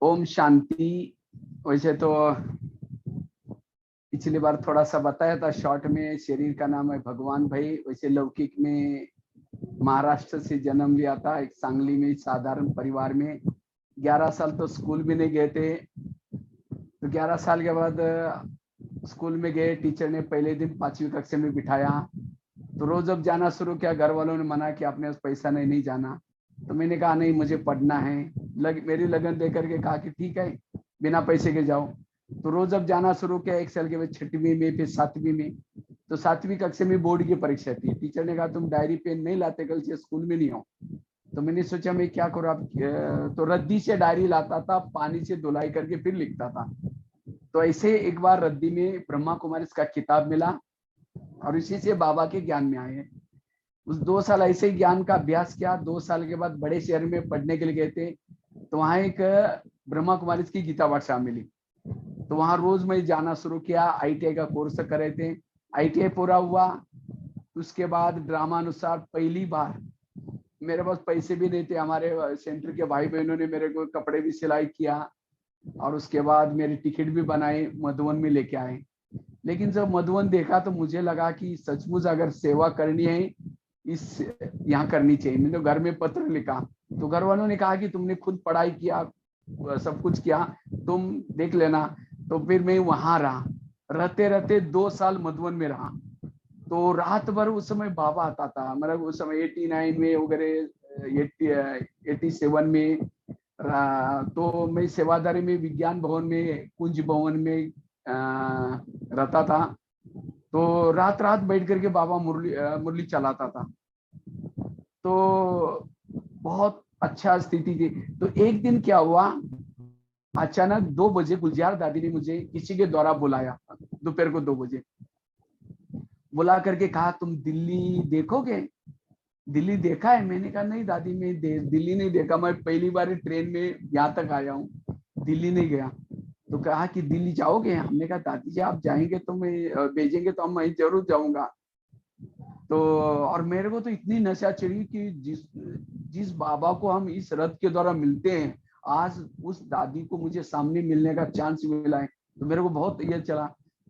ओम शांति। वैसे तो पिछली बार थोड़ा सा बताया था शॉर्ट में। शरीर का नाम है भगवान भाई। वैसे लौकिक में महाराष्ट्र से जन्म लिया था, एक सांगली में साधारण परिवार में। 11 साल तो स्कूल भी नहीं गए थे। तो 11 साल के बाद स्कूल में गए। टीचर ने पहले दिन 5वीं कक्षा में बिठाया। तो रोज जब जाना शुरू किया, घर वालों ने मना किया, अपने पास पैसा नहीं जाना। तो मैंने कहा नहीं, मुझे पढ़ना है। मेरी लगन दे करके कहा कि ठीक है, बिना पैसे के जाओ। तो रोज जब जाना शुरू किया, 1 साल के बाद 6वीं में, फिर 7वीं में। तो 7वीं कक्षा में बोर्ड की परीक्षा थी। टीचर ने कहा तुम डायरी पेन नहीं लाते, कल से स्कूल में नहीं हो। तो मैंने सोचा मैं क्या करूँ अब। तो रद्दी से डायरी लाता था, पानी से धुलाई करके फिर लिखता था। तो ऐसे एक बार रद्दी में ब्रह्मा कुमारी का किताब मिला और इसी से बाबा के ज्ञान में आए। उस 2 साल ऐसे ही ज्ञान का अभ्यास किया। 2 साल के बाद बड़े शहर में पढ़ने के लिए गए थे। तो वहाँ एक ब्रह्मा कुमारी की गीता पाठशाला मिली। तो वहाँ रोज मैं जाना शुरू किया। ITI का कोर्स कर रहे थे। ITI पूरा हुआ। उसके बाद ड्रामा अनुसार पहली बार, मेरे पास पैसे भी नहीं थे, हमारे सेंटर के भाई बहनों ने मेरे को कपड़े भी सिलाई किया और उसके बाद मेरी टिकट भी बनाए, मधुबन में लेके आए। लेकिन जब मधुबन देखा तो मुझे लगा कि सचमुच अगर सेवा करनी है इस यहाँ करनी चाहिए। मैंने तो घर में पत्र लिखा। तो घर वालों ने कहा कि तुमने खुद पढ़ाई किया, सब कुछ किया, तुम देख लेना। तो फिर मैं वहां रहा। रहते रहते 2 साल मधुबन में रहा। तो रात भर उस समय बाबा आता था, मतलब उस समय 89 में वगैरह, 87 में। तो मैं सेवादारी में विज्ञान भवन में, कुंज भवन में रहता था। तो रात रात बैठ करके बाबा मुरली चलाता था। तो बहुत अच्छा स्थिति थी। तो एक दिन क्या हुआ, अचानक 2 बजे गुलजार दादी ने मुझे किसी के द्वारा बुलाया। दोपहर को 2 बजे बुला करके कहा तुम दिल्ली देखोगे? दिल्ली देखा है? मैंने कहा नहीं दादी, मैं दिल्ली नहीं देखा, मैं पहली बार ट्रेन में यहाँ तक आया हूँ, दिल्ली नहीं गया। तो कहा कि दिल्ली जाओगे? हमने कहा दादी जी आप जाएंगे तो मैं भेजेंगे तो मैं जरूर जाऊंगा। तो और मेरे को तो इतनी नशा चढ़ी कि जिस जिस बाबा को हम इस रथ के द्वारा मिलते हैं, आज उस दादी को मुझे सामने मिलने का चांस मिला है। तो मेरे को बहुत ये चला।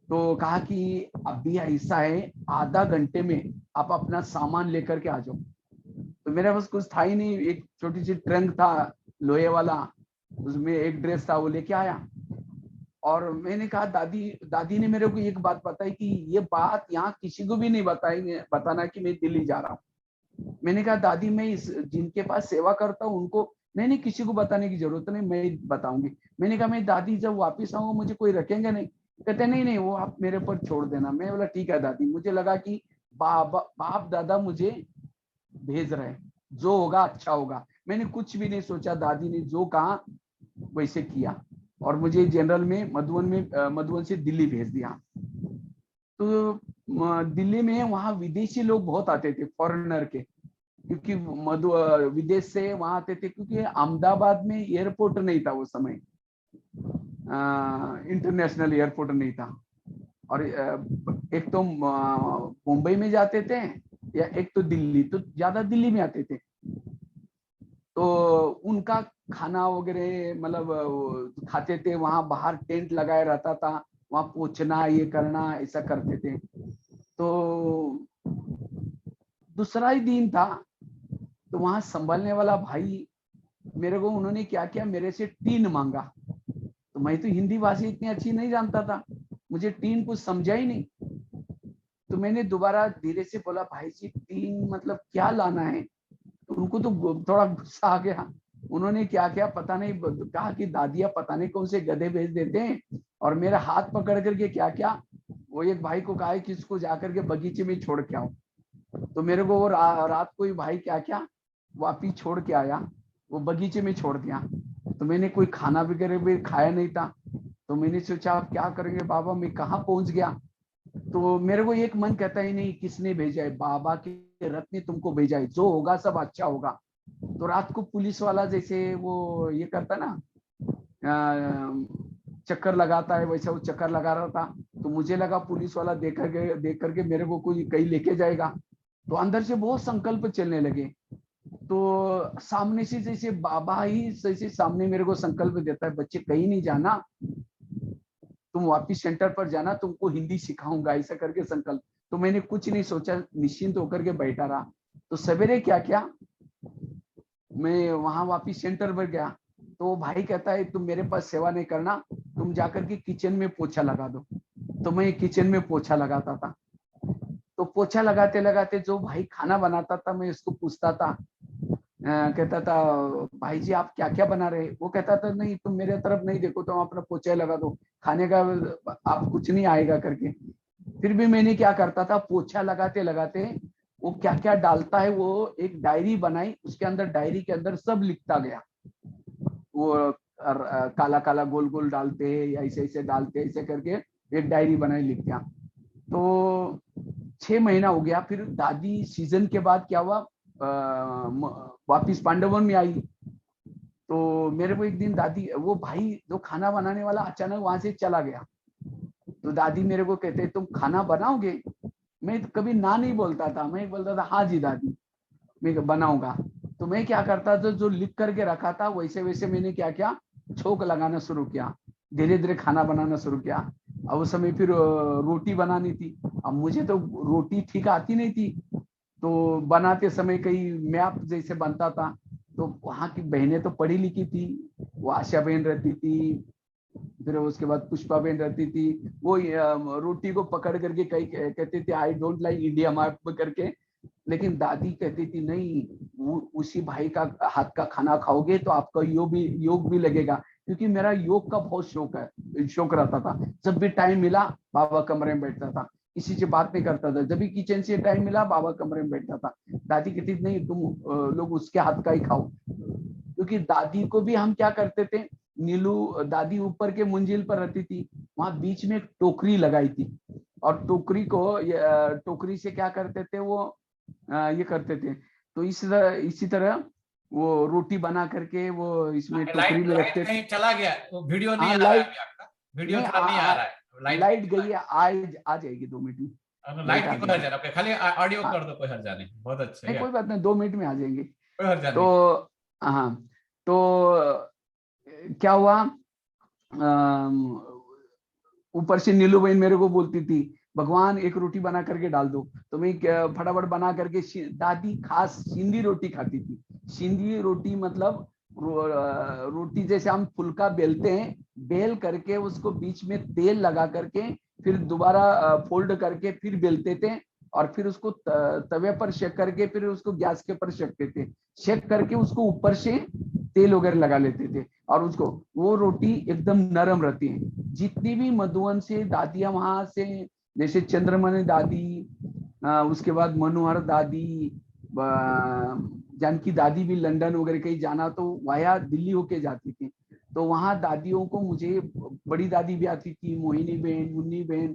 तो कहा कि अभी ऐसा है, आधा घंटे में आप अपना सामान लेकर के आ जाओ। तो मेरे पास कुछ था ही नहीं, एक छोटी सी ट्रंक था लोहे वाला, उसमें एक ड्रेस था, वो लेके आया। और मैंने कहा दादी दादी ने मेरे को एक बात बताई कि ये बात यहाँ किसी को भी नहीं बताना कि मैं दिल्ली जा रहा हूँ। मैंने कहा दादी मैं इस जिनके पास सेवा करता हूँ उनको, नहीं नहीं किसी को बताने की जरूरत नहीं, मैं बताऊंगी। मैंने कहा मैं दादी जब वापिस आऊंगा मुझे कोई रखेंगे नहीं? कहते नहीं नहीं वो आप मेरे पर छोड़ देना। मैं बोला ठीक है दादी। मुझे लगा कि बाप दादा मुझे भेज रहे हैं, जो होगा अच्छा होगा। मैंने कुछ भी नहीं सोचा, दादी ने जो कहा वैसे किया और मुझे जनरल में मधुबन से दिल्ली भेज दिया। तो दिल्ली में वहाँ विदेशी लोग बहुत आते थे, फॉरेनर के, क्योंकि विदेश से वहां आते थे, क्योंकि अहमदाबाद में एयरपोर्ट नहीं था उस समय, इंटरनेशनल एयरपोर्ट नहीं था। और एक तो मुंबई में जाते थे या एक तो दिल्ली, तो ज्यादा दिल्ली में आते थे। तो उनका खाना वगैरह मतलब खाते थे, वहां बाहर टेंट लगाया रहता था, वहां पूछना ये करना ऐसा करते थे। तो दूसरा ही दिन था, तो वहां संभालने वाला भाई मेरे को, उन्होंने क्या किया, मेरे से टीन मांगा। तो मैं तो हिंदी भाषा इतनी अच्छी नहीं जानता था, मुझे टीन कुछ समझा ही नहीं। तो मैंने दोबारा धीरे से बोला भाई जी टीन मतलब क्या लाना है? तो उनको तो थोड़ा गुस्सा आ गया। उन्होंने क्या क्या पता नहीं, कहा कि दादिया पता नहीं कौन से गधे भेज देते हैं, और मेरा हाथ पकड़ करके क्या क्या, वो एक भाई को कहा कि इसको जाकर के बगीचे में छोड़ के आओ। तो मेरे को वो रात को ही भाई क्या क्या वापिस छोड़ के आया, वो बगीचे में छोड़ दिया। तो मैंने कोई खाना वगैरह भी खाया नहीं था। तो मैंने सोचा आप क्या करेंगे बाबा, मैं कहाँ पहुंच गया। तो मेरे को एक मन कहता ही नहीं किसने भेजा है, बाबा के रथ ने तुमको भेजा है, जो होगा सब अच्छा होगा। तो रात को पुलिस वाला जैसे वो ये करता ना, चक्कर लगाता है, वैसा वो चक्कर लगा रहा था। तो मुझे लगा पुलिस वाला देख करके मेरे को कोई कहीं लेके जाएगा। तो अंदर से बहुत संकल्प चलने लगे। तो सामने से जैसे बाबा ही जैसे सामने मेरे को संकल्प देता है, बच्चे कहीं नहीं जाना, तुम वापिस सेंटर पर जाना, तुमको हिंदी सिखाऊंगा, ऐसा करके संकल्प। तो मैंने कुछ नहीं सोचा, निश्चिंत होकर के बैठा रहा। तो सवेरे क्या किया, मैं वहां वापिस सेंटर पर गया, तो वो भाई कहता है तुम मेरे पास सेवा नहीं करना, तुम जाकर के किचन में पोछा लगा दो। तो मैं किचन में पोछा लगाता था। तो पोछा लगाते लगाते जो भाई खाना बनाता था, मैं उसको पूछता था, कहता था भाई जी आप क्या क्या बना रहे। वो कहता था नहीं तुम मेरे तरफ नहीं देखो, तुम अपना पोछा लगा दो, खाने का आप कुछ नहीं आएगा करके। फिर भी मैंने क्या करता था, पोछा लगाते लगाते वो क्या क्या डालता है, वो एक डायरी बनाई, उसके अंदर डायरी के अंदर सब लिखता गया। वो काला काला गोल गोल डालते हैं या ऐसे ऐसे डालते हैं, ऐसे करके एक डायरी बनाई, लिख दिया। तो 6 महीना हो गया। फिर दादी सीजन के बाद क्या हुआ, वापिस पांडवन में आई। तो मेरे को एक दिन दादी, वो भाई जो खाना बनाने वाला अचानक वहां से चला गया। तो दादी मेरे को कहते तुम खाना बनाओगे। मैं कभी ना नहीं बोलता था, मैं बोलता था हाँ जी दादी मैं बनाऊंगा। तो मैं क्या करता था, जो लिख करके रखा था वैसे वैसे मैंने क्या किया, छोक लगाना शुरू किया, धीरे धीरे खाना बनाना शुरू किया। अब उस समय फिर रोटी बनानी थी। अब मुझे तो रोटी ठीक आती नहीं थी, तो बनाते समय कई मैप जैसे बनता था। तो वहाँ की बहनें तो पढ़ी लिखी थी, वो आशा बहन रहती थी, फिर उसके बाद पुष्पा बहन रहती थी। वो रोटी को पकड़ करके कई कहते थे I don't like India map करके। लेकिन दादी कहती थी नहीं, उसी भाई का हाथ का खाना खाओगे तो आपका योग भी लगेगा। क्योंकि मेरा योग का बहुत शौक रहता था। जब भी टाइम मिला बाबा कमरे में बैठता था, किसी से बात नहीं करता था। जब भी किचन से टाइम मिला बाबा कमरे में बैठता था। दादी कहती थी नहीं तुम लोग उसके हाथ का ही खाओ। क्योंकि दादी को भी हम क्या करते थे, नीलू दादी ऊपर के मंजिल पर रहती थी, वहां बीच में एक टोकरी लगाई थी। और टोकरी से क्या करते थे वो, ये करते थे। तो इसी तरह वो रोटी बना करके वो इसमें टोकरी लाइट में लाइट रखते थे। कहीं चला गया, वो वीडियो नहीं हाँ आ रहा है लाइट, अभी आपका, वीडियो नहीं थोड़ा नहीं आ रहा है, लाइट कहीं लाइट चला गई है, आ जाएगी 2 मिनट में। गया, लाइट लाइट आ की कोई जाएगी। हर्जा नहीं, खाली ऑडियो हाँ कर दो, कोई हर्जा नहीं, बहुत अच्छा नहीं है, कोई बात नहीं, 2 मिनट में आ जाएंगे। कोई हर्जा तो नहीं। हाँ, तो क्या हुआ, ऊपर से नीलू बहन मेरे को बोलती थी भगवान एक रोटी बना करके डाल दो। तो मैं फटाफट बना करके, दादी खास सिंधी रोटी खाती थी। सिंधी रोटी मतलब रोटी जैसे हम फुल्का बेलते हैं, बेल करके उसको बीच में तेल लगा करके फिर दोबारा फोल्ड करके फिर बेलते थे। और फिर उसको तवे पर सेक करके फिर उसको गैस के ऊपर सेकते थे। सेक करके उसको ऊपर से तेल वगैरह लगा लेते थे। और उसको, वो रोटी एकदम नरम रहती है। जितनी भी मधुवन से दादियां वहां से, जैसे चंद्रमणि दादी, उसके बाद मनोहर दादी, जानकी दादी भी लंदन वगैरह कहीं जाना तो वाया दिल्ली होके जाती थी। तो वहां दादियों को, मुझे बड़ी दादी भी आती थी, मोहिनी बहन, मुन्नी बहन,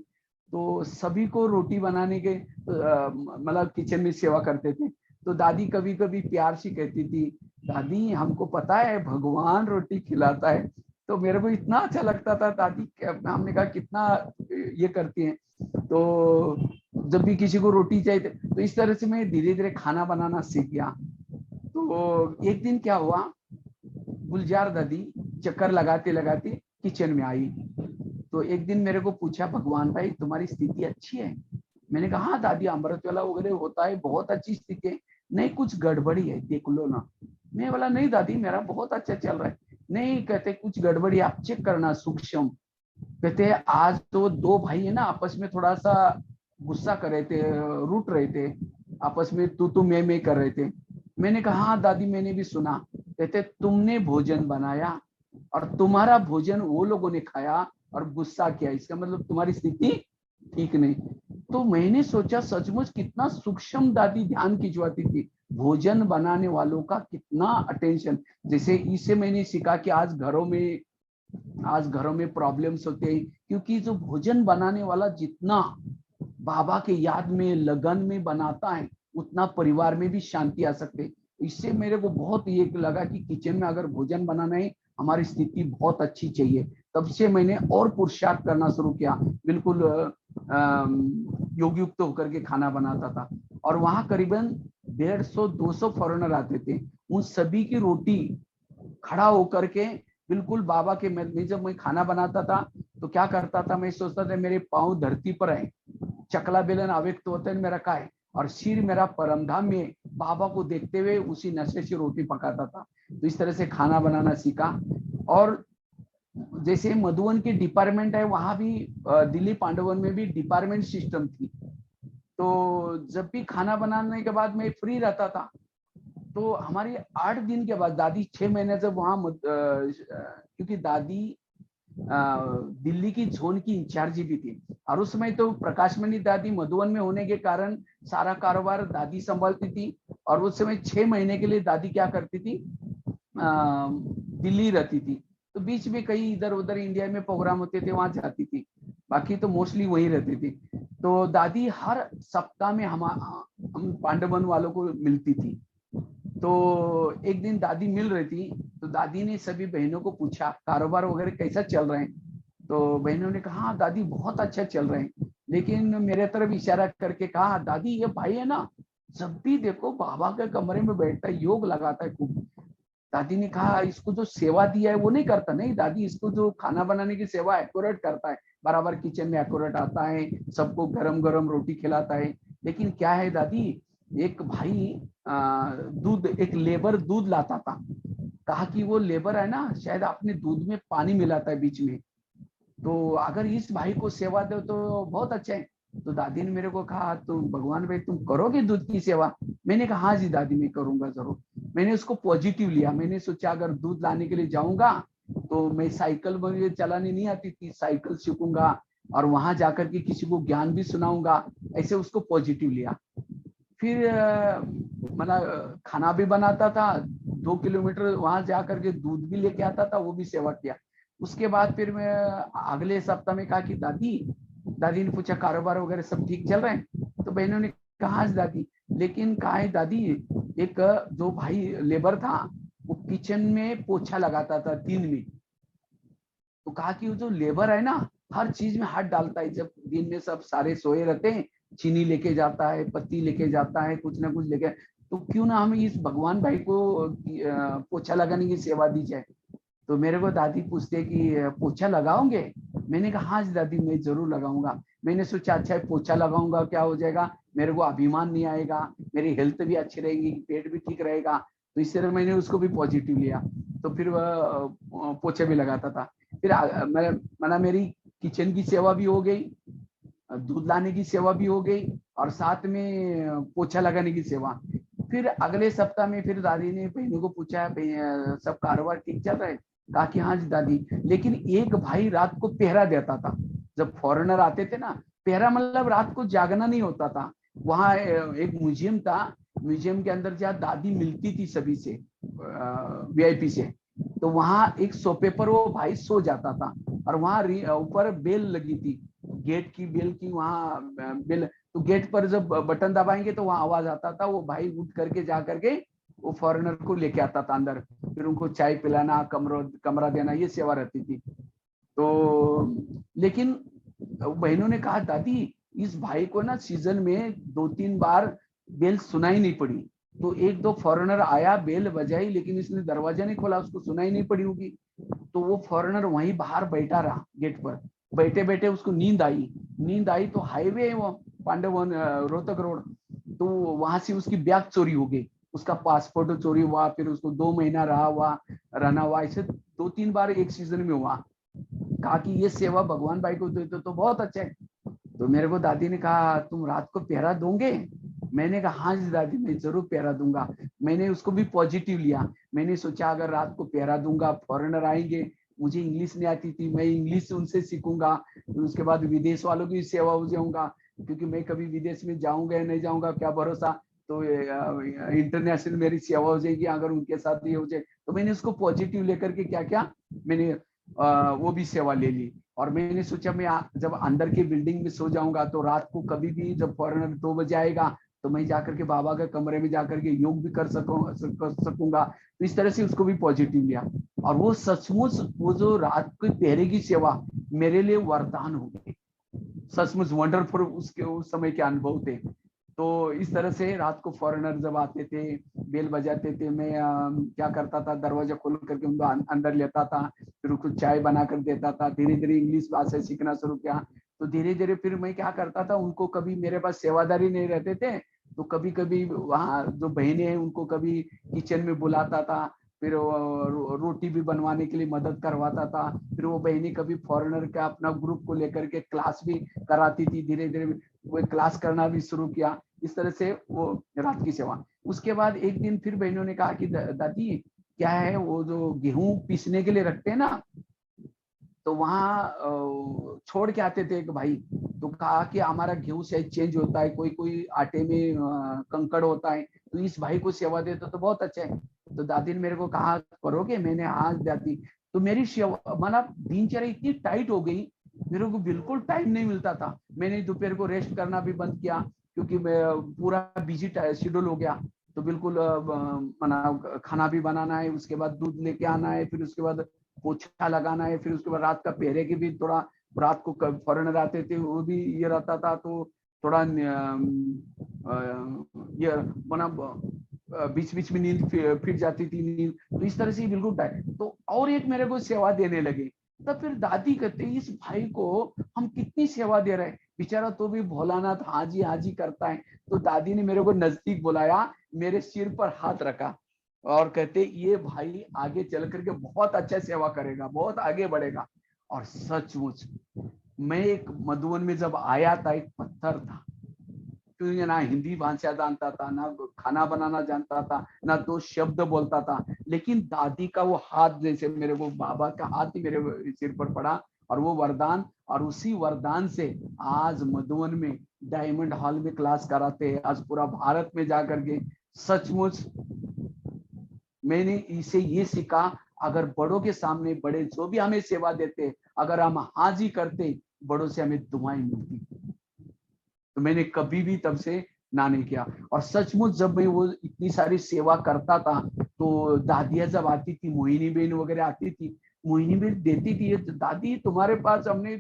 तो सभी को रोटी बनाने के मतलब किचन में सेवा करते थे। तो दादी कभी कभी प्यार से कहती थी दादी हमको पता है भगवान रोटी खिलाता है। तो मेरे को इतना अच्छा लगता था, दादी हमने कहा कितना ये करती हैं। तो जब भी किसी को रोटी चाहिए तो इस तरह से मैं धीरे धीरे खाना बनाना सीख गया। तो एक दिन क्या हुआ, गुलजार दादी चक्कर लगाते लगाते किचन में आई। तो एक दिन मेरे को पूछा भगवान भाई तुम्हारी स्थिति अच्छी है। मैंने कहा हाँ दादी अमृत वाला वगैरह होता है, बहुत अच्छी स्थिति है। नहीं कुछ गड़बड़ी है देख लो ना। मैं बोला नहीं दादी मेरा बहुत अच्छा चल रहा है। नहीं, कहते कुछ गड़बड़ी आप चेक करना सूक्ष्म। कहते आज तो दो भाई है ना आपस में थोड़ा सा गुस्सा कर रहे थे, रूठ रहे थे, आपस में तू मैं कर रहे थे। मैंने कहा हाँ दादी मैंने भी सुना। कहते तुमने भोजन बनाया और तुम्हारा भोजन वो लोगों ने खाया और गुस्सा किया, इसका मतलब तुम्हारी स्थिति ठीक नहीं। तो मैंने सोचा सचमुच कितना सूक्ष्म दादी ध्यान खिंचवाती थी, भोजन बनाने वालों का कितना अटेंशन। जैसे इससे मैंने सीखा कि आज घरों में प्रॉब्लम्स होते हैं, क्योंकि जो भोजन बनाने वाला जितना बाबा के याद में लगन में बनाता है उतना परिवार में भी शांति आ सकते है। इससे मेरे को बहुत ये लगा कि किचन में अगर भोजन बनाना है हमारी स्थिति बहुत अच्छी चाहिए। तब से मैंने और पुरुषार्थ करना शुरू किया, बिल्कुल योग युक्त होकर के खाना बनाता था। और वहां करीबन 150-200 फॉरेनर आते थे, उन सभी की रोटी खड़ा होकर के बिल्कुल बाबा के, मैं जब मैं खाना बनाता था तो क्या करता था, मैं सोचता था मेरे पांव धरती पर है, चकला बेलन अव्यक्त वतन में रखा है और सिर मेरा परमधाम में, बाबा को देखते हुए उसी नशे से रोटी पकाता था। तो इस तरह से खाना बनाना सीखा। और जैसे मधुबन की डिपार्टमेंट है, वहां भी दिल्ली पांडवन में भी डिपार्टमेंट सिस्टम थी। तो जब भी खाना बनाने के बाद मैं फ्री रहता था, तो हमारी 8 दिन के बाद दादी 6 महीने जब वहां क्योंकि दादी दिल्ली की जोन की इंचार्ज भी थी, और उस समय तो प्रकाशमणि दादी मधुबन में होने के कारण सारा कारोबार दादी संभालती थी। और उस समय 6 महीने के लिए दादी क्या करती थी, दिल्ली रहती थी। तो बीच में कई इधर उधर इंडिया में प्रोग्राम होते थे, वहां जाती थी, बाकी तो मोस्टली वही रहती थी। तो दादी हर सप्ताह में हम पांडवन वालों को मिलती थी। तो एक दिन दादी मिल रही थी, तो दादी ने सभी बहनों को पूछा कारोबार वगैरह कैसा चल रहे हैं। तो बहनों ने कहा हाँ दादी बहुत अच्छा चल रहे हैं, लेकिन मेरे तरफ इशारा करके कहा दादी ये भाई है ना, जब भी देखो बाबा के कमरे में बैठता है, योग लगाता है खूब। दादी ने कहा इसको जो सेवा दिया है वो नहीं करता। नहीं दादी, इसको जो खाना बनाने की सेवा एक्यूरेट करता है, बराबर किचन में एक्यूरेट आता है, सबको गरम गरम रोटी खिलाता है। लेकिन क्या है दादी, एक भाई दूध, एक लेबर दूध लाता था, कहा कि वो लेबर है ना शायद अपने दूध में पानी मिलाता है बीच में, तो अगर इस भाई को सेवा दो तो बहुत अच्छा है। तो दादी ने मेरे को कहा तो भगवान भाई तुम करोगे दूध की सेवा? मैंने कहा हाँ जी दादी मैं करूंगा जरूर। मैंने उसको पॉजिटिव लिया। मैंने सोचा अगर दूध लाने के लिए जाऊंगा तो मैं साइकिल, मुझे चलानी नहीं आती थी, साइकिल सीखूंगा और वहां जाकर के किसी को ज्ञान भी सुनाऊंगा, ऐसे उसको पॉजिटिव लिया। फिर मतलब खाना भी बनाता था, 2 किलोमीटर वहां जाकर के दूध भी लेके आता था, वो भी सेवा किया। उसके बाद फिर मैं अगले सप्ताह में कहा कि दादी, दादी ने पूछा कारोबार वगैरह सब ठीक चल रहे हैं? तो बहनों ने कहा दादी, लेकिन कहा है दादी, एक जो भाई लेबर था वो किचन में पोछा लगाता था दिन में। तो कहा कि वो जो लेबर है ना हर चीज में हाथ डालता है, जब दिन में सब सारे सोए रहते हैं, चीनी लेके जाता है, पत्ती लेके जाता है, कुछ ना कुछ लेके, तो क्यों ना हम इस भगवान भाई को पोछा लगाने की सेवा दी जाए। तो मेरे को दादी पूछते कि पोछा लगाओगे? मैंने कहा हाँ जी दादी मैं जरूर लगाऊंगा। मैंने सोचा अच्छा पोछा लगाऊंगा क्या हो जाएगा, मेरे को अभिमान नहीं आएगा, मेरी हेल्थ भी अच्छी रहेगी, पेट भी ठीक रहेगा। तो इस तरह मैंने उसको भी पॉजिटिव लिया। तो फिर वह पोछे भी लगाता था। फिर मैंने मेरी किचन की सेवा भी हो गई, दूध लाने की सेवा भी हो गई, और साथ में पोछा लगाने की सेवा। फिर अगले सप्ताह में फिर दादी ने बहनों को पूछा सब कारोबार ठीक चल रहा है? कहा कि हाँ जी दादी, लेकिन एक भाई रात को पहरा देता था। जब फॉरेनर आते थे ना, पहरा मतलब रात को जागना नहीं होता था। वहां एक म्यूजियम था, म्यूजियम के अंदर जहाँ दादी मिलती थी सभी से, वीआईपी से, तो वहां एक सोफे पर वो भाई सो जाता था। और वहां ऊपर बेल लगी थी, गेट की बेल की, वहां बेल, तो गेट पर जब बटन दबाएंगे तो वहां आवाज आता था, वो भाई उठ करके जा करके वो फॉरेनर को लेके आता था अंदर, फिर उनको चाय पिलाना, कमरा देना, ये सेवा रहती थी। तो लेकिन बहनों ने कहा दादी इस भाई को ना सीजन में 2-3 बार बेल सुनाई नहीं पड़ी। तो एक दो फॉरेनर आया, बेल बजाई, लेकिन इसने दरवाजा नहीं खोला, उसको सुनाई नहीं पड़ी होगी। तो वो फॉरेनर वहीं बाहर बैठा रहा गेट पर, बैठे बैठे उसको नींद आई तो हाईवे है वो पांडवन रोहतक रोड, तो वहां से उसकी बैग चोरी हो गई, उसका पासपोर्ट चोरी हुआ, फिर उसको 2 महीना रहना हुआ। ऐसे 2-3 बार एक सीजन में हुआ। कहा कि ये सेवा भगवान भाई को देते तो बहुत अच्छा है। तो मेरे को दादी ने कहा तुम रात को पहरा दोगे? मैंने कहा हाँ जी दादी मैं जरूर पहरा दूंगा। मैंने उसको भी पॉजिटिव लिया। मैंने सोचा अगर रात को पहरा दूंगा, फॉरेनर आएंगे, मुझे इंग्लिश नहीं आती थी, मैं इंग्लिश उनसे सीखूंगा, फिर उसके बाद विदेश वालों की सेवा हो जाऊंगा, क्योंकि मैं कभी विदेश में जाऊंगा या नहीं जाऊंगा क्या भरोसा। तो इंटरनेशनल मेरी सेवा हो जाएगी अगर उनके साथ ये हो जाए। तो मैंने उसको पॉजिटिव लेकर के क्या क्या मैंने वो भी सेवा ले ली। और मैंने सोचा मैं जब अंदर की बिल्डिंग में सो जाऊंगा तो रात को कभी भी जब फॉरेनर 2 बजे आएगा तो मैं जाकर के बाबा के कमरे में जाकर के योग भी कर सकूंगा। तो इस तरह से उसको भी पॉजिटिव लिया। और वो सचमुच वो जो रात को पहरे की सेवा मेरे लिए वरदान हो गई, सचमुच वंडरफुल उसके उस समय के अनुभव थे। तो इस तरह से रात को फॉरेनर जब आते थे, बेल बजाते थे, मैं क्या करता था, दरवाजा खोल करके उनको अंदर लेता था, फिर उनको चाय बना कर देता था। धीरे धीरे इंग्लिश भाषा सीखना शुरू किया। तो धीरे धीरे फिर मैं क्या करता था, उनको कभी मेरे पास सेवादारी नहीं रहते थे, तो कभी कभी वहाँ जो बहनें हैं उनको कभी किचन में बुलाता था, फिर रोटी भी बनवाने के लिए मदद करवाता था। फिर वो बहनें कभी फॉरेनर का अपना ग्रुप को लेकर के क्लास भी कराती थी। धीरे धीरे वो क्लास करना भी शुरू किया। इस तरह से वो रात की सेवा। उसके बाद एक दिन फिर बहनों ने कहा कि दादी क्या है, वो जो गेहूं पीसने के लिए रखते हैं ना, तो वहाँ छोड़ के आते थे एक भाई। तो कहा कि हमारा गेहूं शायद चेंज होता है, कोई कोई आटे में कंकड़ होता है, तो इस भाई को सेवा देते तो बहुत अच्छा है। तो दादी ने मेरे को कहा करोगे, मैंने हाँ दादी। तो मेरी सेवा मतलब दिनचर्या इतनी टाइट हो गई, मेरे को बिल्कुल टाइम नहीं मिलता था। मैंने दोपहर को रेस्ट करना भी बंद किया, क्योंकि मैं पूरा बिजी शेड्यूल हो गया। तो बिल्कुल खाना भी बनाना है, उसके बाद दूध लेके आना है, फिर उसके बाद पोछा लगाना है, फिर उसके बाद रात का पहरे की भी थोड़ा, रात को फॉरेनर आते थे वो भी ये रहता था, तो थोड़ा ये बना बीच बीच में नींद फिर जाती थी नींद। तो इस तरह से बिल्कुल तो और एक मेरे को सेवा देने लगे। तब फिर दादी कहते इस भाई को हम कितनी सेवा दे रहे हैं, बेचारा तो भी भोलानाथ हाँ जी करता है। तो दादी ने मेरे को नजदीक बुलाया, मेरे सिर पर हाथ रखा और कहते ये भाई आगे चल करके बहुत अच्छा सेवा करेगा, बहुत आगे बढ़ेगा। और सचमुच मैं एक मधुबन में जब आया था, एक पत्थर था, क्योंकि ना हिंदी भाषा जानता था, ना खाना बनाना जानता था, ना दो शब्द बोलता था, लेकिन दादी का वो हाथ, जैसे मेरे को बाबा का हाथ ही मेरे सिर पर पड़ा, और वो वरदान, और उसी वरदान से आज मधुबन में डायमंड हॉल में क्लास कराते हैं, आज पूरा भारत में जाकर के। सचमुच मैंने इसे ये सीखा, अगर बड़ों के सामने बड़े जो भी हमें सेवा देते, अगर हम हाजी करते, बड़ों से हमें दुआएं मिलती। तो मैंने कभी भी तब से ना नहीं किया। और सचमुच जब मैं वो इतनी सारी सेवा करता था, तो दादियां जब आती थी, मोहिनी बहन वगैरह आती थी, मोहिनी बहन देती थी, दादी तुम्हारे पास हमने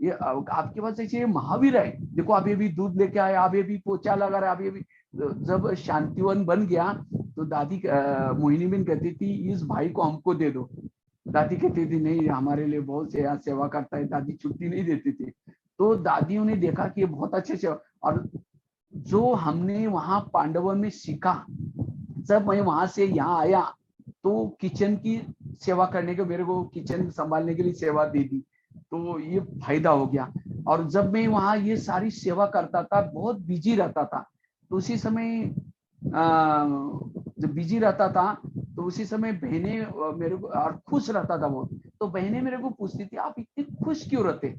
ये आपके पास ऐसे महावीर है, देखो अभी अभी दूध लेके आए, अभी अभी पोछा लगा रहा है, अभी अभी। जब शांतिवन बन गया, तो दादी मोहिनी बहन कहती थी इस भाई को हमको दे दो। दादी कहती थी नहीं, हमारे लिए बहुत से यहाँ सेवा करता है, दादी छुट्टी नहीं देती थी। तो दादियों ने देखा कि ये बहुत अच्छे से, और जो हमने वहां पांडवों में सीखा, जब मैं वहां से यहाँ आया, तो किचन की सेवा करने के, मेरे को किचन संभालने के लिए सेवा दे दी, तो ये फायदा हो गया। और जब मैं वहां ये सारी सेवा करता था, बहुत बिजी रहता था, तो उसी समय जब बिजी रहता था, तो उसी समय बहनें मेरे को, और खुश रहता था वो, तो बहनें मेरे को पूछती थी आप इतने खुश क्यों रहते।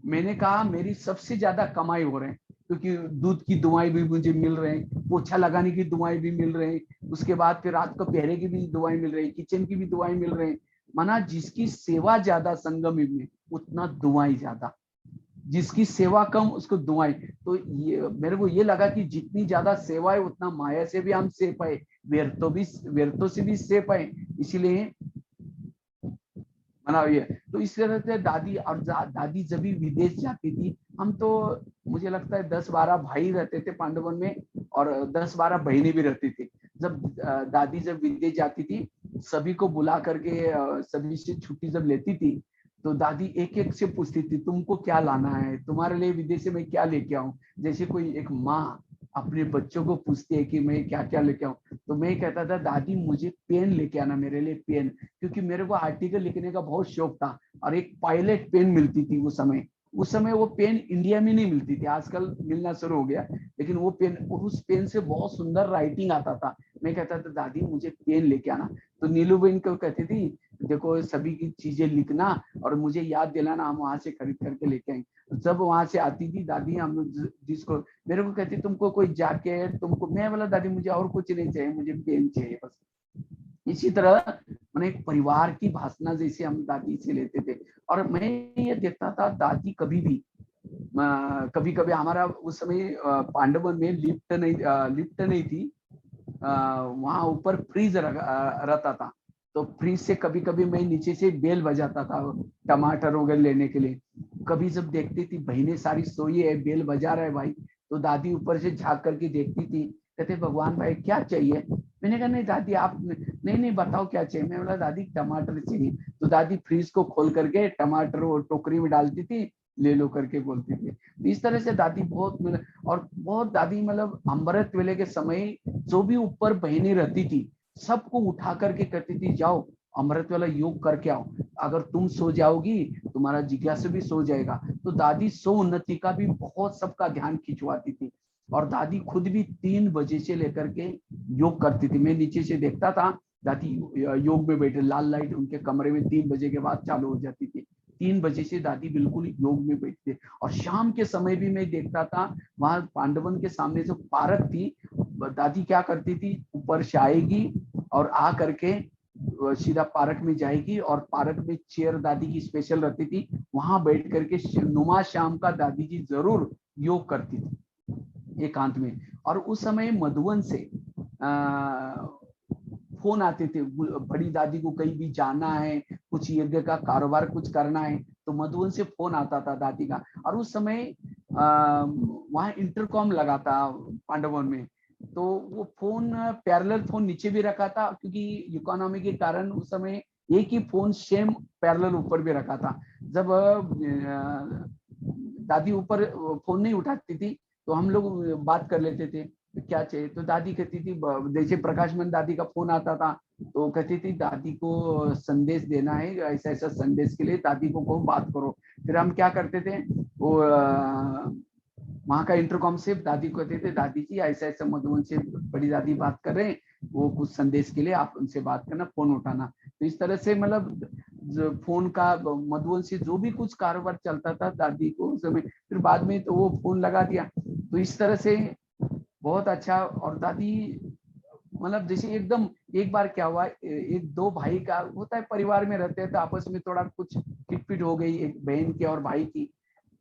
मैंने कहा मेरी सबसे ज्यादा कमाई हो रहे हैं, क्योंकि दूध की दुआएं भी मुझे मिल रहे हैं, पोछा लगाने की दुआएं भी मिल रहे हैं, उसके बाद फिर रात को पहरे की भी दुआएं मिल रही है, किचन की भी दुआएं मिल रहे हैं। माना जिसकी सेवा ज्यादा संगम युग में, उतना दुआएं ज्यादा, जिसकी सेवा कम उसको दुआएं। तो ये मेरे को ये लगा कि जितनी ज्यादा सेवा है, उतना माया से भी हम सेफ है, व्यर्थों से भी सेफ है। इसीलिए मना ये। तो इस तरह से दादी, और दादी जब भी विदेश जाती थी, हम तो मुझे लगता है 10-12 भाई रहते थे पांडवन में, और 10-12 बहनें भी रहती थी। जब दादी जब विदेश जाती थी, सभी को बुला करके सभी से छुट्टी जब लेती थी, तो दादी एक एक से पूछती थी तुमको क्या लाना है, तुम्हारे लिए विदेश से मैं क्या लेके आऊं। जैसे कोई एक माँ अपने बच्चों को पूछती है कि मैं क्या क्या लेके आऊं, तो मैं कहता था दादी मुझे पेन लेके आना, मेरे लिए पेन, क्योंकि मेरे को आर्टिकल लिखने का बहुत शौक था। और एक पायलट पेन मिलती थी उस समय वो पेन इंडिया में नहीं मिलती थी, आजकल मिलना शुरू हो गया, लेकिन वो पेन, उस पेन से बहुत सुंदर राइटिंग आता था। मैं कहता था दादी मुझे पेन लेके आना। तो नीलू बहन को कहती थी देखो सभी की चीजें लिखना और मुझे याद दिलाना, हम वहां से खरीद करके लेके आएंगे। जब वहां से आती थी दादी, हम जिसको मेरे को कहती तुमको कोई जैकेट, तुमको, मैं बोला दादी मुझे और कुछ नहीं चाहिए, मुझे पेन चाहिए बस। इसी तरह मैंने एक परिवार की भाषणा जैसे हम दादी से लेते थे। और मैं ये देखता था दादी कभी भी, कभी कभी हमारा उस समय पांडवन में लिफ्ट नहीं थी, वहां ऊपर फ्रीज रहता था। तो फ्रीज से कभी कभी मैं नीचे से बेल बजाता था टमाटर वगैरह लेने के लिए। कभी जब देखती थी बहनें सारी सोई है, बेल बजा रहा है भाई, तो दादी ऊपर से झांक करके देखती थी, कहते भगवान भाई क्या चाहिए। मैंने कहा नहीं दादी आप नहीं बताओ क्या चाहिए। मैं बोला दादी टमाटर चाहिए। तो दादी फ्रीज को खोल करके टमाटर वो टोकरी में डालती थी, ले लो करके बोलती थी। तो इस तरह से दादी बहुत और बहुत दादी मतलब अमृत वेले के समय जो भी ऊपर बहनें रहती थी सबको उठा करके कहती थी जाओ अमृत वाला योग करके आओ, अगर तुम सो जाओगी तुम्हारा जिज्ञासु भी सो जाएगा। तो दादी सो उन्नति का भी बहुत सबका ध्यान खिंचवाती थी। और दादी खुद भी 3 बजे से लेकर के योग करती थी। मैं नीचे से देखता था दादी योग में बैठे, लाल लाइट उनके कमरे में 3 बजे के बाद चालू हो जाती थी। 3 बजे से दादी बिल्कुल योग में बैठते। और शाम के समय भी मैं देखता था वहां पांडवन के सामने जो पार्क थी, दादी क्या करती थी ऊपर से आएगी और आ करके सीधा पार्क में जाएगी और पार्क में चेयर दादी की स्पेशल रहती थी, वहां बैठ करके नुमा शाम का दादी जी जरूर योग करती थी एकांत में। और उस समय मधुबन से फोन आते थे, बड़ी दादी को कहीं भी जाना है, कुछ यज्ञ का कारोबार कुछ करना है तो मधुबन से फोन आता था दादी का। और उस समय वहां इंटरकॉम लगा था पांडवन में, तो वो फोन पैरेलल फोन नीचे भी रखा था क्योंकि इकोनॉमी के कारण उस समय एक ही फोन सेम पैरेलल ऊपर भी रखा था। जब दादी ऊपर फोन नहीं उठाती थी तो हम लोग बात कर लेते थे क्या चाहिए। तो दादी कहती थी, जैसे प्रकाश मन दादी का फोन आता था तो कहती थी दादी को संदेश देना है, ऐसा ऐसा संदेश के लिए दादी को कहो बात करो। फिर हम क्या करते थे, वो वहां का इंटरकॉम से दादी को कहते थे दादी जी ऐसा ऐसा मधुबन से बड़ी दादी बात कर रहे हैं, वो कुछ संदेश के लिए आप उनसे बात करना, फोन उठाना। तो इस तरह से मतलब फोन का मधुबन से जो भी कुछ कारोबार चलता था दादी को उस समय, फिर बाद में तो वो फोन लगा दिया। तो इस तरह से बहुत अच्छा। और दादी मतलब जैसे एकदम एक बार क्या हुआ, एक 2 भाई का होता है परिवार में रहते हैं तो आपस में थोड़ा कुछ खिटपिट हो गई एक बहन की और भाई की,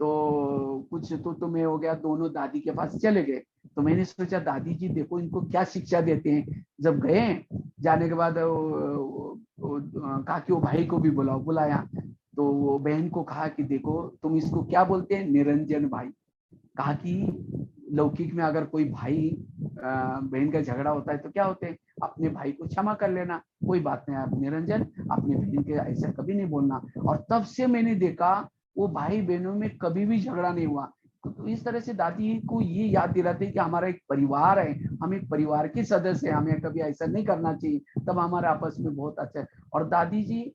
तो कुछ तो मैं हो गया, दोनों दादी के पास चले गए। तो मैंने सोचा दादी जी देखो इनको क्या शिक्षा देते हैं। जब गए जाने के बाद कहा कि वो भाई को भी बुलाया। तो वो बहन को कहा कि देखो तुम इसको क्या बोलते हैं, निरंजन भाई। कहा कि लौकिक में अगर कोई भाई बहन का झगड़ा होता है तो क्या होते हैं, अपने भाई को क्षमा कर लेना, कोई बात नहीं आप निरंजन अपने बहन के ऐसा कभी नहीं बोलना। और तब से मैंने देखा वो भाई बहनों में कभी भी झगड़ा नहीं हुआ। तो इस तरह से दादी को ये याद दिलाते कि हमारा एक परिवार है, हम एक परिवार के सदस्य हैं, हमें कभी ऐसा नहीं करना चाहिए, तब हमारा आपस में बहुत अच्छा है। और दादी जी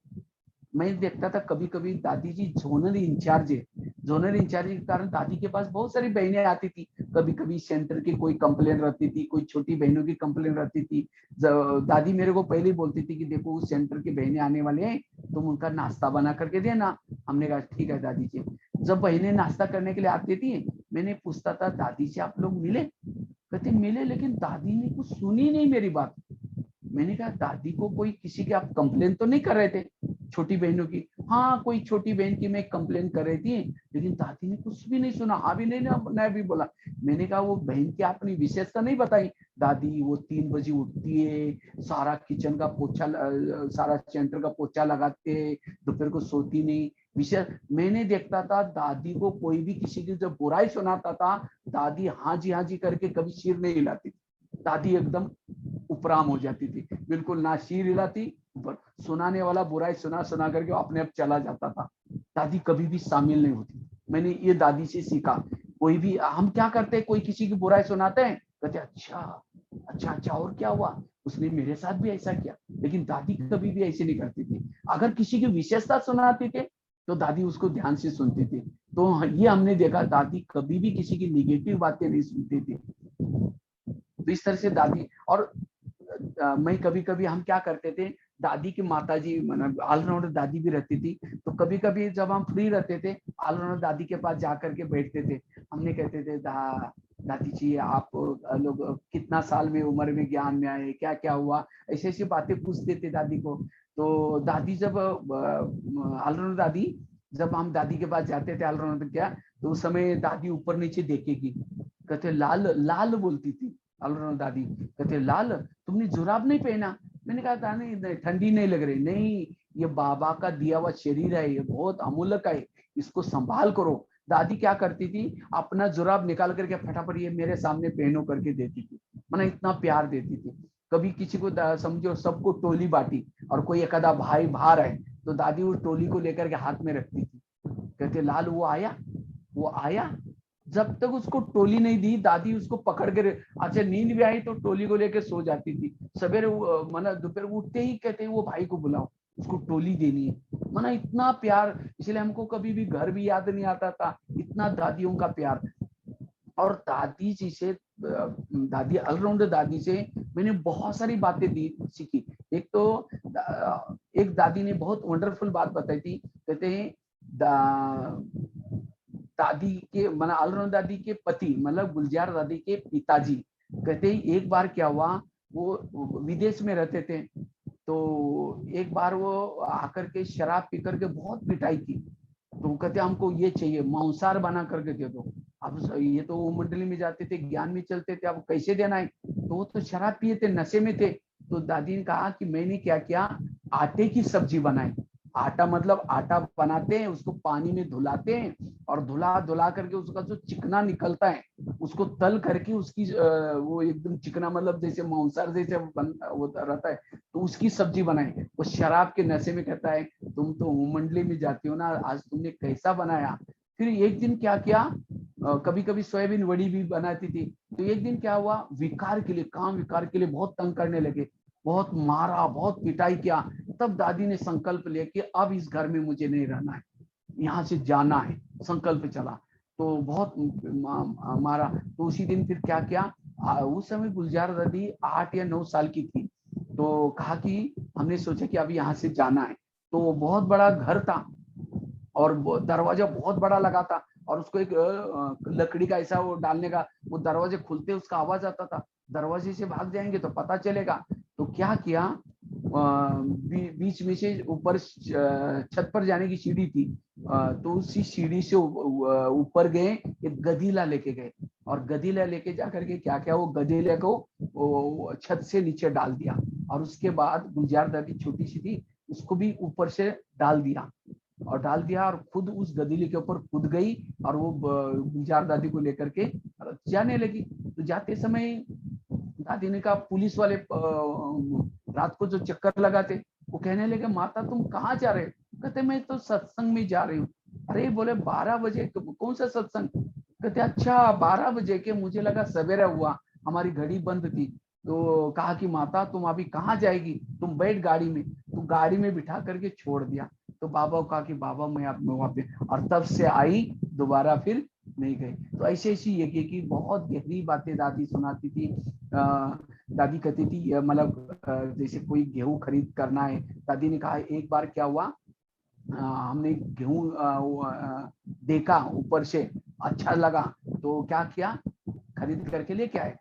मैं देखता था कभी कभी दादी जी जोनल इंचार्ज है, जोनल इंचार्ज के कारण दादी के पास बहुत सारी बहनें आती थी। कभी कभी सेंटर की कोई कंप्लेन रहती थी, कोई छोटी बहनों की कंप्लेन रहती थी। दादी मेरे को पहले ही बोलती थी कि देखो उस सेंटर की बहनें आने वाले हैं, तुम उनका नाश्ता बना करके देना। हमने कहा ठीक है दादी जी। जब बहनें नाश्ता करने के लिए आती थी मैंने पूछता था दादी से आप लोग मिले, कहते मिले, लेकिन दादी ने कुछ सुनी नहीं मेरी बात। मैंने कहा दादी को कोई किसी की आप कंप्लेन तो नहीं कर रहे थे छोटी बहनों की? हाँ कोई छोटी बहन की मैं कंप्लेन कर रही थी, लेकिन दादी ने कुछ भी नहीं सुना, अभी नहीं भी बोला। मैंने कहा वो बहन की अपनी विशेषता नहीं बताई? दादी वो 3 बजे उठती है, सारा किचन का पोछा सारा सेंटर का पोछा लगाते, दोपहर को सोती नहीं। विशेष मैंने देखता था दादी को कोई भी किसी की जब बुराई सुनाता था दादी हाँ जी करके कभी सिर नहीं हिलाती। दादी एकदम उपराम हो जाती थी, बिल्कुल ना सिर हिलाती, सुनाने वाला बुराई सुना करके अपने आप चला जाता था। दादी कभी भी शामिल नहीं होती। मैंने ये दादी से सीखा। कोई भी हम क्या करते हैं, कोई किसी की बुराई सुनाते हैं कहते अच्छा और क्या हुआ, उसने मेरे साथ भी ऐसा किया। लेकिन दादी कभी भी ऐसे नहीं करती थी। अगर किसी की विशेषता सुनाते थे तो दादी उसको ध्यान से सुनती थी। तो ये हमने देखा दादी कभी भी किसी की निगेटिव बातें नहीं सुनती थी। तो इस तरह से दादी और मैं कभी कभी हम क्या करते थे, दादी की माता जी मतलब ऑलराउंडर दादी भी रहती थी, तो कभी कभी जब हम फ्री रहते थे ऑलराउंडर दादी के पास जाकर के बैठते थे। हमने कहते थे दादी जी आप लोग कितना साल में उम्र में ज्ञान में आए, क्या क्या हुआ, ऐसी ऐसी बातें पूछते थे दादी को। तो दादी जब ऑलराउंडर दादी जब हम दादी के पास जाते थे ऑलराउंडर क्या, तो उस समय दादी ऊपर नीचे देखेगी, कहते लाल लाल बोलती थी ऑलराउंडर दादी, कहते लाल तुमने जुराब नहीं पहना? मैंने कहा था नहीं ठंडी नहीं लग रही। नहीं ये बाबा का दिया हुआ शरीर है, ये बहुत अमूल्य है, इसको संभाल करो। दादी क्या करती थी, अपना जुराब निकाल करके फटाफट ये मेरे सामने पहनो करके देती थी, माना इतना प्यार देती थी। कभी किसी को समझो सबको टोली बांटी और कोई एक आधा भाई बाहर है तो दादी उस टोली को लेकर के हाथ में रखती थी, कहते लाल वो आया। जब तक उसको टोली नहीं दी दादी उसको पकड़ के अच्छा नींद भी आई तो टोली को लेकर सो जाती थी। सवेरे माना दोपहर उठते ही कहते वो भाई को बुलाओ, उसको टोली देनी है, माना इतना प्यार। इसलिए हमको कभी भी घर भी याद नहीं आता था, इतना दादियों का प्यार। और दादी जी से दादी ऑलराउंडर दादी से मैंने बहुत सारी बातें सीखी। एक तो एक दादी ने बहुत वंडरफुल बात बताई थी, कहते हैं दादी के मतलब ऑलराउंडर दादी के पति मतलब गुलजार दादी के पिताजी, कहते हैं एक बार क्या हुआ, वो विदेश में रहते थे, तो एक बार वो आकर के शराब पी करके बहुत पिटाई की, तो कहते हमको ये चाहिए, मांसाहार बना करके दे दो। अब ये तो वो मंडली में जाते थे, ज्ञान में चलते थे, अब कैसे देना है, तो वो तो शराब पिए थे, नशे में थे। तो दादी ने कहा कि मैंने क्या किया, आटे की सब्जी बनाई। आटा मतलब आटा बनाते हैं, उसको पानी में धुलाते हैं और धुला करके उसका जो चिकना निकलता है उसको तल करके उसकी वो एकदम चिकना मतलब जैसे मांसाहार जैसे वो रहता है, तो उसकी सब्जी बनाई। वो शराब के नशे में कहता है तुम तो मंडली में जाती हो ना, आज तुमने कैसा बनाया। फिर एक दिन क्या किया, कभी कभी सोयाबीन वड़ी भी बनाती थी, तो एक दिन क्या हुआ, विकार के लिए काम विकार के लिए बहुत तंग करने लगे, बहुत मारा, बहुत पिटाई किया। तब दादी ने संकल्प लिया कि अब इस घर में मुझे नहीं रहना है, यहाँ से जाना है, संकल्प चला। तो बहुत मारा। तो उसी दिन फिर क्या किया, उस समय गुलजार दादी 8 या 9 साल की थी, तो कहा कि हमने सोचा कि अब यहाँ से जाना है। तो वो बहुत बड़ा घर था और दरवाजा बहुत बड़ा लगा था, और उसको एक लकड़ी का ऐसा वो डालने का, वो दरवाजे खुलते उसका आवाज आता था, दरवाजे से भाग जाएंगे तो पता चलेगा। तो क्या किया, बीच में से ऊपर छत पर जाने की सीढ़ी थी, तो उसी सीढ़ी से ऊपर गए, एक गदीला लेके गए, और गदीला लेके जाकर के क्या क्या वो गदीले को छत से नीचे डाल दिया, और उसके बाद गुलजार दादी छोटी सी थी, उसको भी ऊपर से डाल दिया और खुद उस गदीले के ऊपर कूद गई, और वो गुलजार दादी को लेकर के जाने लगी। तो जाते समय दादी ने कहा, पुलिस वाले रात को जो चक्कर लगाते वो कहने लगे माता तुम कहाँ जा रहे हो, कहते मैं तो सत्संग में जा रही हूँ। अरे बोले 12 बजे, कौन सा सत्संग, कहते अच्छा 12 बजे के, मुझे लगा सवेरा हुआ, हमारी घड़ी बंद थी। तो कहा कि माता तुम अभी कहाँ जाएगी, तुम बैठ गाड़ी में, तो गाड़ी में बिठा करके छोड़ दिया। तो बाबा को कहा कि बाबा मैं आप वहां पे, और तब से आई, दोबारा फिर नहीं गई। तो ऐसे ऐसी ये की बहुत गहरी बातें दादी सुनाती थी। दादी कहती थी मतलब जैसे कोई गेहूं खरीद करना है, दादी ने कहा एक बार क्या हुआ, हमने गेहूं देखा ऊपर से, अच्छा लगा, तो क्या किया, खरीद करके लेके आए।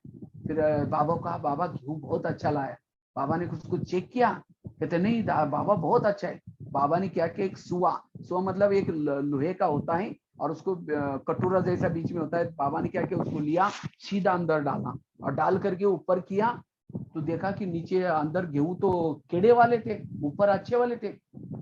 फिर बाबा को कहा बाबा गेहूं बहुत अच्छा लाया। बाबा ने उसको चेक किया, कहते नहीं बाबा बहुत अच्छा है। बाबा ने क्या किया, एक सुआ सुआ मतलब एक लोहे का होता है, और उसको कटोरा जैसा बीच में होता है। बाबा ने क्या किया, उसको लिया, सीधा अंदर डाला, और डाल करके ऊपर किया, तो देखा कि नीचे अंदर गेहूं तो कीड़े वाले थे, ऊपर अच्छे वाले थे।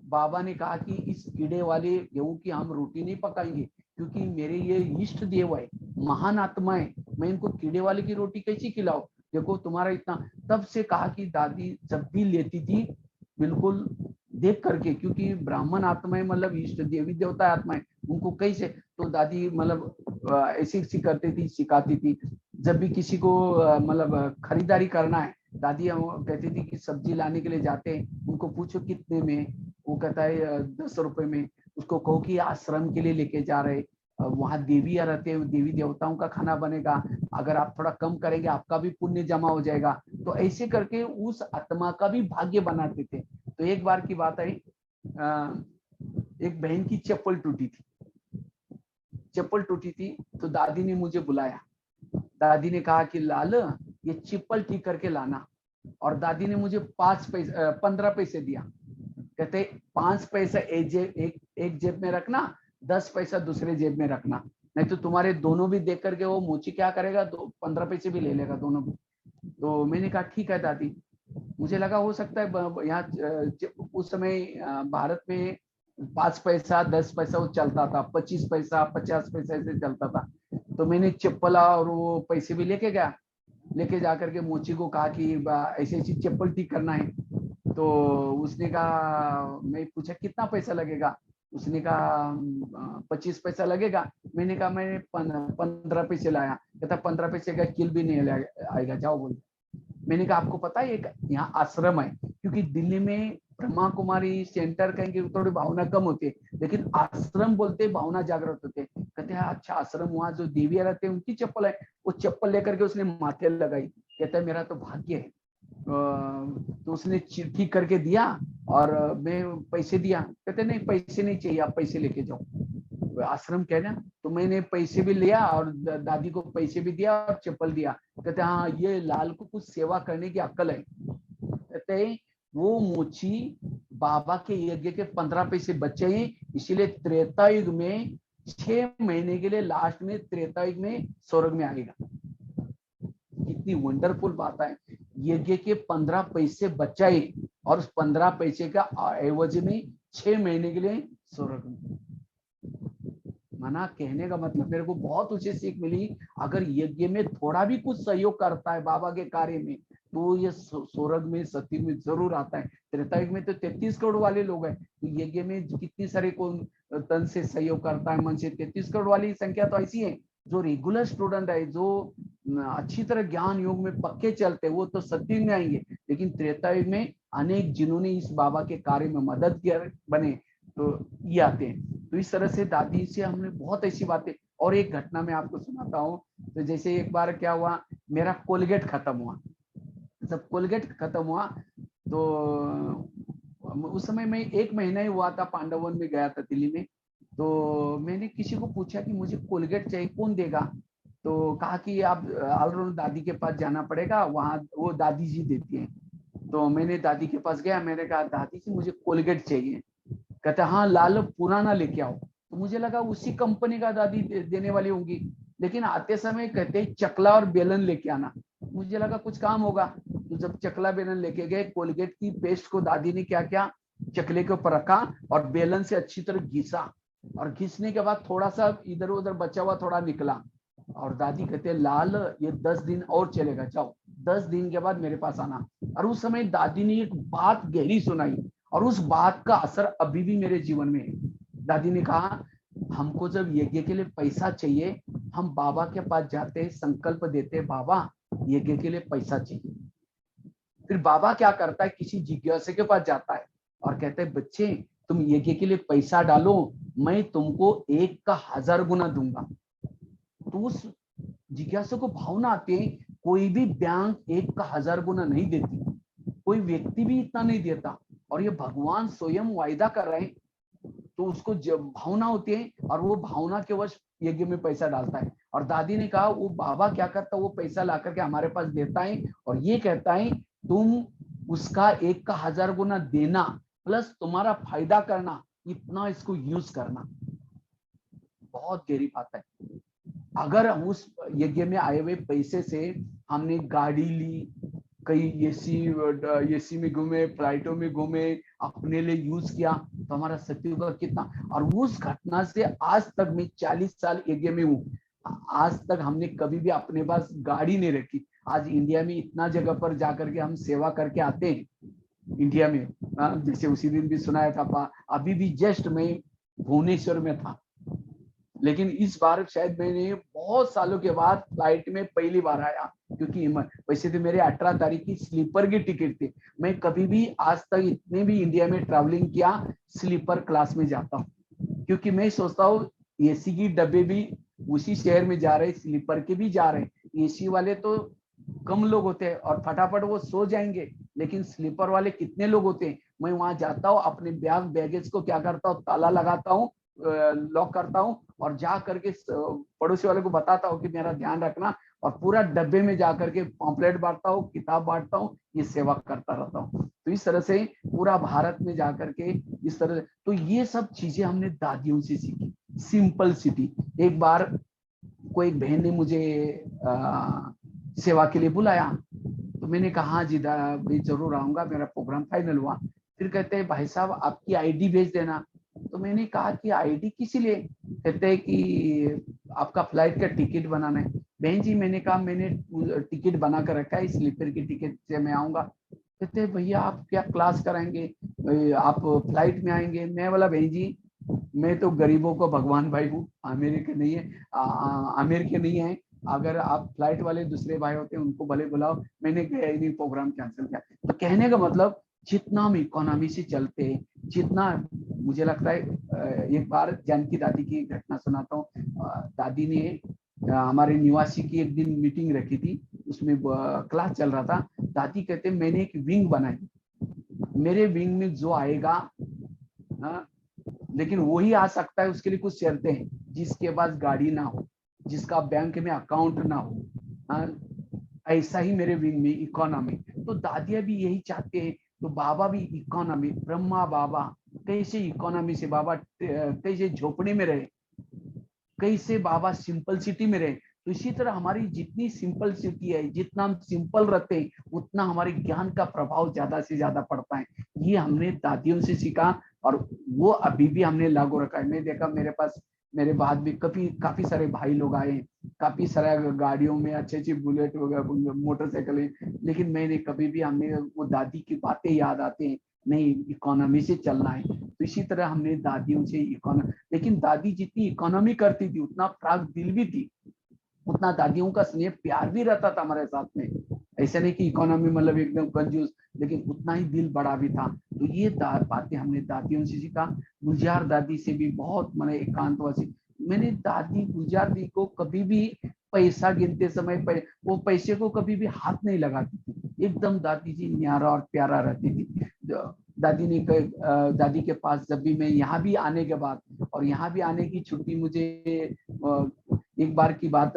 बाबा ने कहा कि इस कीड़े वाले गेहूं की हम रोटी नहीं पकाएंगे, क्योंकि मेरे ये इष्ट देव है, महान आत्मा है, मैं इनको कीड़े वाले की रोटी कैसी खिलाऊं, देखो तुम्हारा इतना। तब से कहा कि दादी जब भी लेती थी बिल्कुल देख करके, क्योंकि ब्राह्मण आत्माएं मतलब इष्ट देवी देवता आत्माएं, उनको कैसे, तो दादी मतलब ऐसी करती थी, सिखाती थी। जब भी किसी को मतलब खरीदारी करना है, दादी कहती थी कि सब्जी लाने के लिए जाते हैं, उनको पूछो कितने में, वो कहता है 10 रुपए में। उसको कहो कि आश्रम के लिए लेके जा रहे, वहां देवियां रहते हैं, देवी देवताओं का खाना बनेगा, अगर आप थोड़ा कम करेंगे आपका भी पुण्य जमा हो जाएगा। तो ऐसे करके उस आत्मा का भी भाग्य बनाते थे। तो एक बार की बात है, एक बहन की चप्पल टूटी थी, तो दादी ने मुझे बुलाया। दादी ने कहा कि लाल ये चप्पल ठीक करके लाना, और दादी ने मुझे 15 पैसे दिया। कहते 5 पैसा एक जेब में रखना, 10 पैसा दूसरे जेब में रखना, नहीं तो तुम्हारे दोनों भी देख करके वो मोची क्या करेगा, 15 पैसे भी ले लेगा दोनों भी। तो मैंने कहा ठीक है दादी। मुझे लगा हो सकता है यहाँ उस समय भारत में 5 पैसा 10 पैसा वो चलता था, 25 पैसा 50 पैसा ऐसे चलता था। तो मैंने चप्पल और वो पैसे भी लेके गया, लेके जा करके मोची को कहा कि ऐसी ऐसी चप्पल ठीक करना है। तो उसने कहा, मैं पूछा कितना पैसा लगेगा, उसने कहा 25 पैसा लगेगा। मैंने कहा मैंने 15 पैसे लाया। कहता 15 पैसे का किल भी नहीं आएगा, जाओ बोल। मैंने कहा आपको पता है एक यहाँ आश्रम है, क्योंकि दिल्ली में ब्रह्मा कुमारी सेंटर कहेंगे थोड़ी भावना कम होती है, लेकिन आश्रम बोलते भावना जागृत होते। कहते हैं अच्छा आश्रम, वहां जो देवियां रहते हैं उनकी चप्पल है। वो चप्पल लेकर के उसने माथे लगाई। कहता है मेरा तो भाग्य है। तो उसने ठीक करके दिया और मैं पैसे दिया। कहते नहीं पैसे नहीं चाहिए, आप पैसे लेके जाओ, आश्रम कहना। तो मैंने पैसे भी लिया और दादी को पैसे भी दिया और चप्पल दिया। कहते हाँ ये लाल को कुछ सेवा करने की अक्ल है। कहते वो मोची बाबा के यज्ञ के 15 पैसे बचे हैं, इसीलिए त्रेता युग में 6 महीने के लिए लास्ट में त्रेता युग में स्वर्ग में आएगा। कितनी वंडरफुल बात है। यज्ञ के 15 पैसे बचाए और उस 15 पैसे का एवज में 6 महीने के लिए स्वर्ग में। माना कहने का मतलब मेरे को बहुत उसे सीख मिली, अगर यज्ञ में थोड़ा भी कुछ सहयोग करता है बाबा के कार्य में, तो ये स्वर्ग में सती में जरूर आता है। त्रेता युग में तो 33 करोड़ वाले लोग हैं, तो यज्ञ में कितनी सारे कौन तन से सहयोग करता है, मन से। 33 करोड़ वाली संख्या तो ऐसी है। जो रेगुलर स्टूडेंट है, जो अच्छी तरह ज्ञान योग में पक्के चलते हैं, वो तो सत्युग में आएंगे। लेकिन त्रेता युग में अनेक जिन्होंने इस बाबा के कार्य में मदद किया बने, तो ये आते हैं। तो इस तरह से दादी से हमने बहुत ऐसी बातें। और एक घटना मैं आपको सुनाता हूँ। तो जैसे एक बार क्या हुआ, मेरा कोलगेट खत्म हुआ। जब कोलगेट खत्म हुआ तो उस समय मैं 1 महीना ही हुआ था, पांडवन में गया था दिल्ली में। तो मैंने किसी को पूछा कि मुझे कोलगेट चाहिए, कौन देगा। तो कहा कि आप ऑलराउंड दादी के पास जाना पड़ेगा, वहां वो दादी जी देती हैं। तो मैंने दादी के पास गया, मैंने कहा दादी जी मुझे कोलगेट चाहिए। कहते हाँ लाल पुराना लेके आओ। तो मुझे लगा उसी कंपनी का दादी देने वाली होंगी, लेकिन आते समय कहते चकला और बेलन लेके आना। मुझे लगा कुछ काम होगा। तो जब चकला बेलन लेके गए, कोलगेट की पेस्ट को दादी ने क्या किया, चकले के ऊपर रखा और बेलन से अच्छी तरह घिसा, और घिसने के बाद थोड़ा सा इधर उधर बचा हुआ थोड़ा निकला। और दादी कहते लाल ये 10 दिन और चलेगा, जाओ 10 दिन के बाद मेरे पास आना। और उस समय दादी ने एक बात गहरी सुनाई, और उस बात का असर अभी भी मेरे जीवन में है। दादी ने कहा हमको जब यज्ञ के लिए पैसा चाहिए, हम बाबा के पास जाते, संकल्प देते बाबा यज्ञ के लिए पैसा चाहिए। फिर बाबा क्या करता है, किसी जिज्ञासु के पास जाता है और कहते हैं बच्चे तुम यज्ञ के लिए पैसा डालो, मैं तुमको 1 का 1000 गुना दूंगा। तो उस जिज्ञासु को भावना आती है, कोई भी बैंक 1 का 1000 गुना नहीं देती, कोई व्यक्ति भी इतना नहीं देता, और ये भगवान स्वयं वायदा कर रहे हैं। तो उसको जब भावना होती है, और वो भावना के वश यज्ञ में पैसा डालता है। और दादी ने कहा वो बाबा क्या करता है, वो पैसा ला करके हमारे पास देता है और ये कहता है तुम उसका 1 का 1000 गुना देना, प्लस तुम्हारा फायदा करना, इतना इसको यूज करना। बहुत गहरी बात है। अगर उस यज्ञ में आए हुए पैसे से हमने गाड़ी ली, कई एसी में घूमे, फ्लाइटों में घूमे, अपने लिए यूज किया, तो हमारा सत्युग का कितना। और उस घटना से आज तक मैं 40 साल यज्ञ में हूँ, आज तक हमने कभी भी अपने पास गाड़ी नहीं रखी। आज इंडिया में इतना जगह पर जाकर के हम सेवा करके आते हैं इंडिया में। जैसे उसी दिन भी सुनाया था, अभी भी जस्ट मैं भुवनेश्वर में था, लेकिन इस बार शायद मैंने बहुत सालों के बाद फ्लाइट में पहली बार आया, क्योंकि वैसे तो मेरे 18 तारीख की स्लीपर की टिकट थी। मैं कभी भी आज तक इतने भी इंडिया में ट्रैवलिंग किया स्लीपर क्लास में जाता हूँ, क्योंकि मैं सोचता हूँ एसी की डब्बे भी उसी शहर में जा रहे, स्लीपर के भी जा रहे। एसी वाले तो कम लोग होते हैं और फटाफट वो सो जाएंगे, लेकिन स्लीपर वाले कितने लोग होते हैं। मैं वहां जाता हूँ, अपने बैगेज को क्या करता हूँ, ताला लगाता हूँ, लॉक करता हूँ, और जा करके पड़ोसी वाले को बताता हूँ कि मेरा ध्यान रखना, और पूरा डब्बे में जा करके पॉम्पलेट बांटता हूँ, किताब बांटता हूँ, ये सेवा करता रहता हूँ। तो इस तरह से पूरा भारत में जा करके इस तरह, तो ये सब चीजें हमने दादियों से सीखी। Simple city. एक बार कोई बहन ने मुझे सेवा के लिए बुलाया, तो मैंने कहा हाँ जी भाई जरूर आऊंगा, मेरा प्रोग्राम फाइनल हुआ। फिर कहते हैं भाई साहब आपकी आईडी भेज देना। तो मैंने कहा कि आईडी किस लिए? कहते हैं कि आपका फ्लाइट का टिकट बनाना है। बहन जी मैंने कहा मैंने टिकट बना कर रखा है, स्लीपर की टिकट से मैं आऊंगा। कहते हैं भैया आप क्या क्लास कराएंगे, आप फ्लाइट में आएंगे? मैं बोला बहन जी मैं तो गरीबों को भगवान भाई हूँ, आमिर के नहीं है, आमिर के नहीं है। अगर आप फ्लाइट वाले दूसरे भाई होते हैं उनको भले बुलाओ, मैंने गया ही नहीं, प्रोग्राम कैंसिल किया। तो कहने का मतलब जितना हम इकोनॉमी से चलते हैं, जितना मुझे लगता है एक बार जानकी दादी की घटना सुनाता हूँ। दादी ने हमारे निवासी की एक दिन मीटिंग रखी थी, उसमें क्लास चल रहा था। दादी कहते मैंने एक विंग बनाई, मेरे विंग में जो आएगा लेकिन वही आ सकता है, उसके लिए कुछ शर्तें हैं, जिसके पास गाड़ी ना हो, जिसका बैंक में अकाउंट ना हो, ऐसा ही मेरे विंग में इकोनॉमी। तो दादिया भी यही चाहते हैं, तो बाबा भी इकोनॉमी, ब्रह्मा बाबा कैसे इकोनॉमी से, बाबा कैसे झोपड़े में रहे, कैसे बाबा सिंपल सिटी में रहे। तो इसी तरह हमारी जितनी सिंपल सिटी है, जितना हम सिंपल रहते हैं, उतना हमारे ज्ञान का प्रभाव ज्यादा से ज्यादा पड़ता है। ये हमने दादियों से सीखा और वो अभी भी हमने लागू रखा है। मैं देखा मेरे पास, मेरे बाद भी काफी सारे भाई लोग आए, काफी सारे गाड़ियों में अच्छी अच्छी बुलेट वगैरह मोटरसाइकिल है, लेकिन मैंने कभी भी, हमने वो दादी की बातें याद आते हैं, नहीं इकोनॉमी से चलना है। तो इसी तरह हमने दादियों से इकोनॉमी, लेकिन दादी जितनी इकोनॉमी करती थी उतना प्राग दिल भी थी, उतना दादियों का स्नेह प्यार भी रहता था हमारे साथ में। ऐसा नहीं कि इकोनॉमी मतलब एकदम कंजूस, लेकिन उतना ही दिल बड़ा भी था। तो ये बातें हमने दादियों से सीखा। गुलजार दादी से भी बहुत मैंने एकांतवासी, मैंने दादी गुलजार दी को कभी भी पैसा गिनते समय वो पैसे को कभी भी हाथ नहीं लगाती थी, एकदम दादी जी न्यारा और प्यारा रहती थी। दादी ने दादी के पास जब भी मैं यहाँ भी आने के बाद, और यहाँ भी आने की छुट्टी मुझे एक बार की बात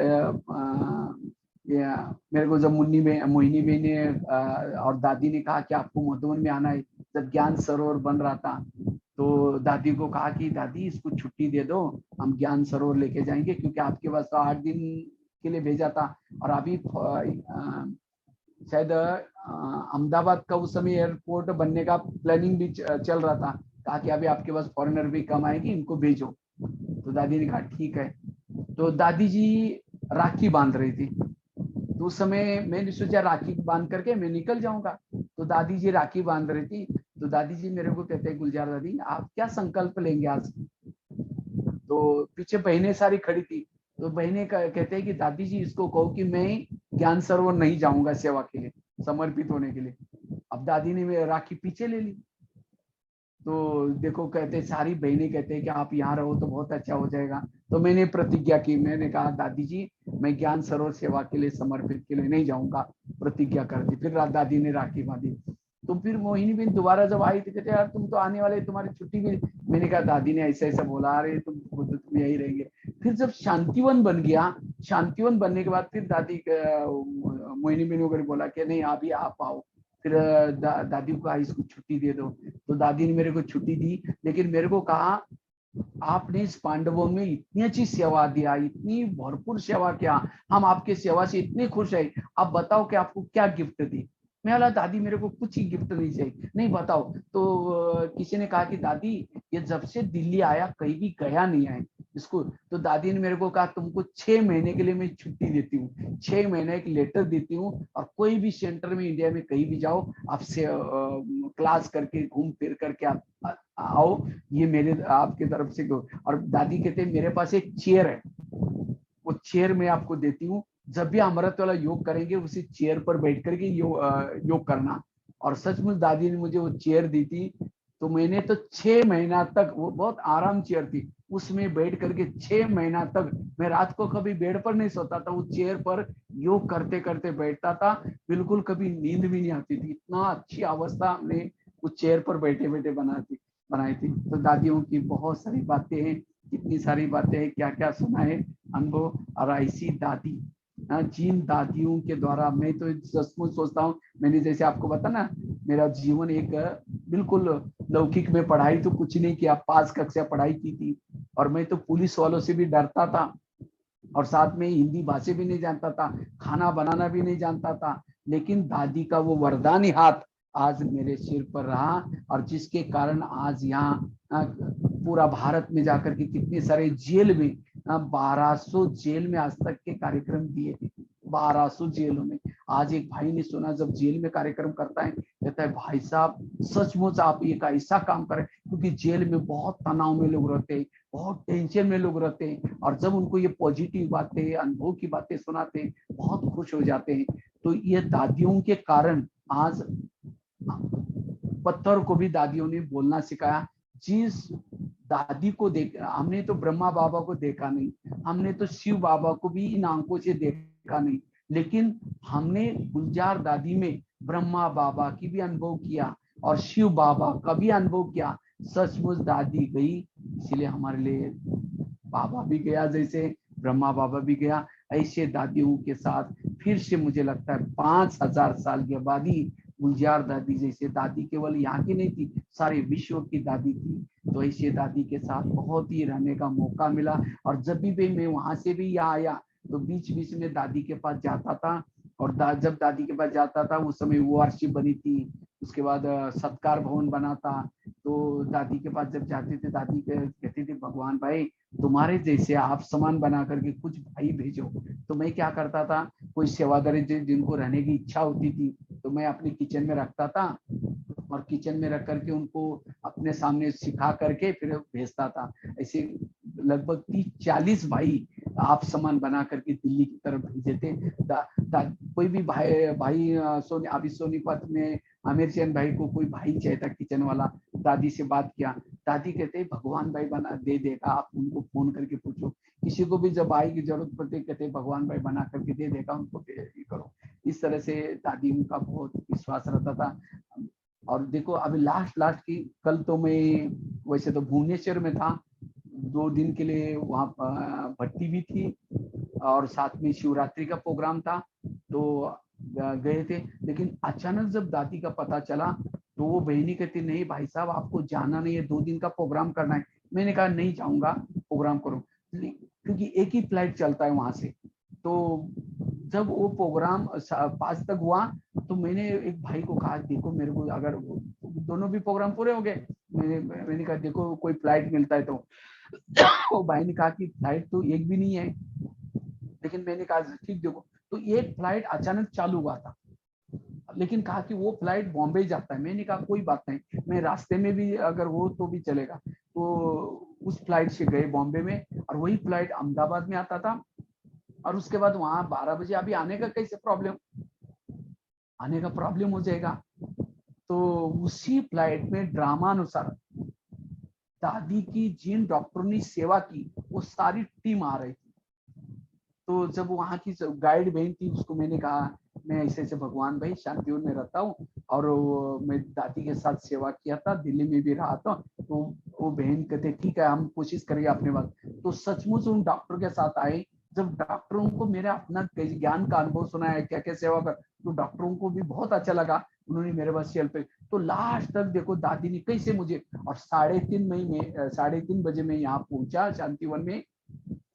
मेरे को जब मोहिनी बहन ने और दादी ने कहा कि आपको मधुबन में आना है, जब ज्ञान सरोवर बन रहा था, तो दादी को कहा कि दादी इसको छुट्टी दे दो, हम ज्ञान सरोवर लेके जाएंगे, क्योंकि आपके पास तो 8 दिन के लिए भेजा था। और अभी शायद अहमदाबाद का उस समय एयरपोर्ट बनने का प्लानिंग भी चल रहा था। कहा कि अभी आपके पास फॉरेनर भी कम आएगी, इनको भेजो। तो दादी ने कहा ठीक है। तो दादी जी राखी बांध रही थी, तो उस समय मैंने सोचा राखी बांध करके मैं निकल जाऊंगा। तो दादी जी राखी बांध रही थी, तो दादी जी मेरे को कहते हैं गुलजार दादी आप क्या संकल्प लेंगे आज? तो पीछे बहनें सारी खड़ी थी, तो बहनें कहते हैं कि दादी जी इसको कहो कि मैं ज्ञान सरोवर नहीं जाऊंगा सेवा के लिए, समर्पित होने के लिए। अब दादी ने राखी पीछे ले ली। तो देखो कहते सारी बहनें कहते हैं कि आप यहाँ रहो तो बहुत अच्छा हो जाएगा। तो मैंने प्रतिज्ञा की, मैंने कहा दादी जी मैं ज्ञान सरोवर सेवा के लिए समर्पित के लिए नहीं जाऊंगा, प्रतिज्ञा कर दी। फिर दादी ने राखी बांधी। तो फिर मोहिनी बहन दोबारा जब आई तो कहते यार तुम तो आने वाले, तुम्हारी छुट्टी भी। मैंने कहा दादी ने ऐसा ऐसा बोला, अरे तुम यही रहेंगे। फिर जब शांतिवन बन गया, शांतिवन बनने के बाद फिर दादी मोहिनी बहन वगैरह बोला कि नहीं अभी आप आओ। फिर दादी को कहा इसको छुट्टी दे दो। तो दादी ने मेरे को छुट्टी दी, लेकिन मेरे को कहा आपने इस पांडवों में इतनी अच्छी सेवा दिया, इतनी भरपूर सेवा किया, हम आपके सेवा से इतने खुश है, आप बताओ कि आपको क्या गिफ्ट दी? मैं बोला दादी मेरे को कुछ ही गिफ्ट नहीं चाहिए। नहीं बताओ। तो किसी ने कहा कि दादी ये जब से दिल्ली आया कहीं भी गया नहीं है इसको। तो दादी ने मेरे को कहा तुमको 6 महीने के लिए मैं छुट्टी देती हूँ, 6 महीने एक लेटर देती हूँ, और कोई भी सेंटर में इंडिया में कहीं भी जाओ, आपसे क्लास करके घूम फिर करके आप आओ, ये मेरे आपके तरफ से। और दादी कहते मेरे पास एक चेयर है, वो चेयर मैं आपको देती हूँ, जब भी अमृत वाला योग करेंगे उसी चेयर पर बैठ करके योग करना। और सचमुच दादी ने मुझे वो चेयर दी थी। तो मैंने तो 6 महीना तक, वो बहुत आराम चेयर थी, उसमें बैठ करके 6 महीना तक मैं रात को कभी बेड पर नहीं सोता था, वो चेयर पर योग करते करते बैठता था, बिल्कुल कभी नींद भी नहीं आती थी। इतना अच्छी अवस्था हमने उस चेयर पर बैठे बैठे बनाई थी। तो दादियों की बहुत सारी बातें हैं, कितनी सारी बातें हैं, क्या क्या सुना है अनुभव। और ऐसी दादी, जिन दादियों के द्वारा मैं तो सचमुच सोचता हूँ, मैंने जैसे आपको बता ना, मेरा जीवन एक बिल्कुल लौकिक में पढ़ाई तो कुछ नहीं किया, 5 कक्षा पढ़ाई की थी, और मैं तो पुलिस वालों से भी डरता था, और साथ में हिंदी भाषा भी नहीं जानता था, खाना बनाना भी नहीं जानता था। लेकिन दादी का वो वरदानी हाथ आज मेरे सिर पर रहा, और जिसके कारण आज यहाँ पूरा भारत में जाकर के कितने सारे जेल में 1200 जेल में आज तक के कार्यक्रम दिए थे, 1200 जेलों में। आज एक भाई ने सुना जब जेल में कार्यक्रम करता है, कहता है भाई साहब सचमुच आप एक ऐसा काम करें, क्योंकि जेल में बहुत तनाव में लोग रहते हैं, बहुत टेंशन में लोग रहते हैं, और जब उनको ये पॉजिटिव बातें, अनुभव की बातें सुनाते हैं, बहुत खुश हो जाते हैं। तो ये दादियों के कारण आज पत्थर को भी दादियों ने बोलना सिखाया। जिस दादी को देख, हमने तो ब्रह्मा बाबा को देखा नहीं, हमने तो शिव बाबा को भी इन आंखों से देखा नहीं, लेकिन हमने गुलजार दादी में ब्रह्मा बाबा की भी अनुभव किया और शिव बाबा का भी अनुभव किया। सचमुच दादी गई, इसलिए हमारे लिए बाबा भी गया, जैसे ब्रह्मा बाबा भी गया। ऐसे दादियों के साथ फिर से मुझे लगता है 5000 साल के बाद ही गुलजार दादी जैसे दादी केवल यहाँ की नहीं थी, सारे विश्व की दादी थी। तो ऐसे दादी के साथ बहुत ही रहने का मौका मिला। और जब भी मैं वहां से भी यहाँ आया तो बीच बीच में दादी के पास जाता था, और जब दादी के पास जाता था उस समय ORC बनी थी, उसके बाद सत्कार भवन बना था। तो दादी के पास जब जाते थे, दादी कहती थी भगवान भाई तुम्हारे जैसे आप सामान बना करके कुछ भाई भेजो। तो मैं क्या करता था, कोई सेवादारी जिनको रहने की इच्छा होती थी तो मैं अपने किचन में रखता था, और किचन में रख करके उनको अपने सामने सिखा करके फिर भेजता था। ऐसे लगभग 30-40 भाई आप सामान बना करके दिल्ली की तरफ भेजे थे। कोई भी भाई अभी सोनीपत में आमिर चंद भाई को कोई भाई चाहिए था किचन वाला, दादी से बात किया, दादी कहते भगवान भाई बना दे देगा, आप उनको फोन करके पूछो। किसी को भी जब भाई की जरूरत पड़ती कहते भगवान भाई बना करके दे देगा, उनको ये करो। इस तरह से दादी उनका बहुत विश्वास रहता था। और देखो अभी लास्ट की कल तो मैं वैसे तो भुवनेश्वर में था, 2 दिन के लिए वहाँ भट्टी भी थी, और साथ में शिवरात्रि का प्रोग्राम था, तो गए थे। लेकिन अचानक जब दादी का पता चला तो वो बहनी कहती नहीं भाई साहब आपको जाना नहीं है, 2 दिन का प्रोग्राम करना है। मैंने कहा नहीं जाऊंगा, प्रोग्राम करो, क्योंकि एक ही फ्लाइट चलता है वहां से। तो जब वो प्रोग्राम 5 तक हुआ तो मैंने एक भाई को कहा देखो मेरे को अगर दोनों भी प्रोग्राम पूरे हो गए, मैंने कहा देखो कोई फ्लाइट मिलता है तो वो भाई ने कहा कि फ्लाइट तो एक भी नहीं है। लेकिन मैंने कहा ठीक देखो, तो एक फ्लाइट अचानक चालू हुआ था, लेकिन कहा कि वो फ्लाइट बॉम्बे जाता है। मैंने कहा कोई बात नहीं, मैं रास्ते में भी अगर हो तो भी चलेगा। तो उस फ्लाइट से गए बॉम्बे में, और वही फ्लाइट अहमदाबाद में आता था। और उसके बाद वहां 12 बजे अभी आने का कैसे प्रॉब्लम हो जाएगा। तो उसी फ्लाइट में ड्रामा अनुसार दादी की जिन डॉक्टरों ने सेवा की वो सारी टीम आ रही थी। तो जब वहाँ की गाइड बहन थी उसको मैंने कहा मैं ऐसे ऐसे भगवान भाई शांतिवन में रहता हूँ, और मैं दादी के साथ सेवा किया था, दिल्ली में भी रहा था। तो वो बहन कहते ठीक है हम कोशिश करेंगे अपने बात। तो सचमुच उन डॉक्टर के साथ आए। जब डॉक्टरों को मेरा अपना ज्ञान का अनुभव सुनाया क्या क्या सेवा कर, तो डॉक्टरों को भी बहुत अच्छा लगा, उन्होंने मेरे पास हेल्प। तो लास्ट तक देखो दादी ने कैसे मुझे, और 3:30 बजे मैं यहाँ पहुंचा शांतिवन में,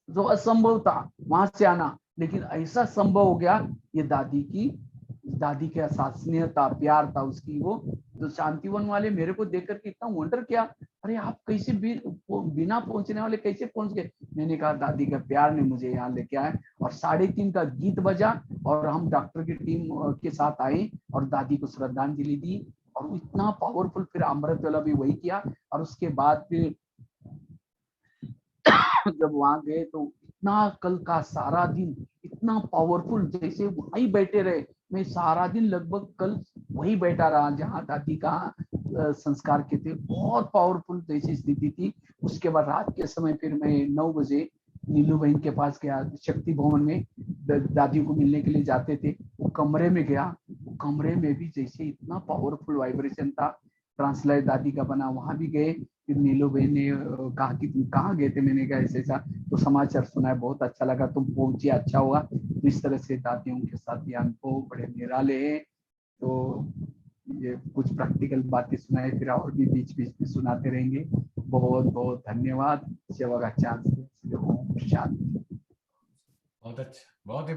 जो असंभव था वहां से आना, लेकिन ऐसा संभव हो गया। ये दादी के साथ स्नेह था, प्यार था उसकी। वो तो शांतिवन वाले मेरे को देख करके इतना वंडर किया, अरे आप कैसे बिना पहुंचने वाले कैसे पहुंच गए। मैंने कहा दादी का प्यार ने मुझे यहाँ लेके आए। और 3:30 का गीत बजा और हम डॉक्टर की टीम के साथ आए और दादी को श्रद्धांजलि दी। और इतना पावरफुल फिर अमृत वेला भी वही किया। और उसके बाद फिर जब वहां गए तो इतना कल का सारा दिन इतना पावरफुल, जैसे वहीं बैठे रहे। मैं सारा दिन लगभग कल वहीं बैठा रहा जहां दादी का संस्कार के थे। बहुत पावरफुल जैसी स्थिति थी। उसके बाद रात के समय फिर मैं 9 बजे नीलू बहन के पास गया, शक्ति भवन में दादी को मिलने के लिए जाते थे। वो कमरे में गया, कमरे में भी जैसे इतना पावरफुल वाइब्रेशन था, ट्रांसलाइट दादी का बना। वहां भी गए, फिर नीलू बहन ने कहा कि तुम कहाँ गए थे। मैंने कहा ऐसे ऐसा, तो समाचार सुना है, बहुत अच्छा लगा, तुम पहुंचे, अच्छा हुआ। तो इस तरह से दादियों के साथ ये अनुभव बड़े निराले हैं। तो ये कुछ प्रैक्टिकल बातें सुनाए, फिर और भी बीच बीच में सुनाते रहेंगे। बहुत बहुत धन्यवाद। सेवा का चांस। ओम शांति। बहुत अच्छा, बहुत ही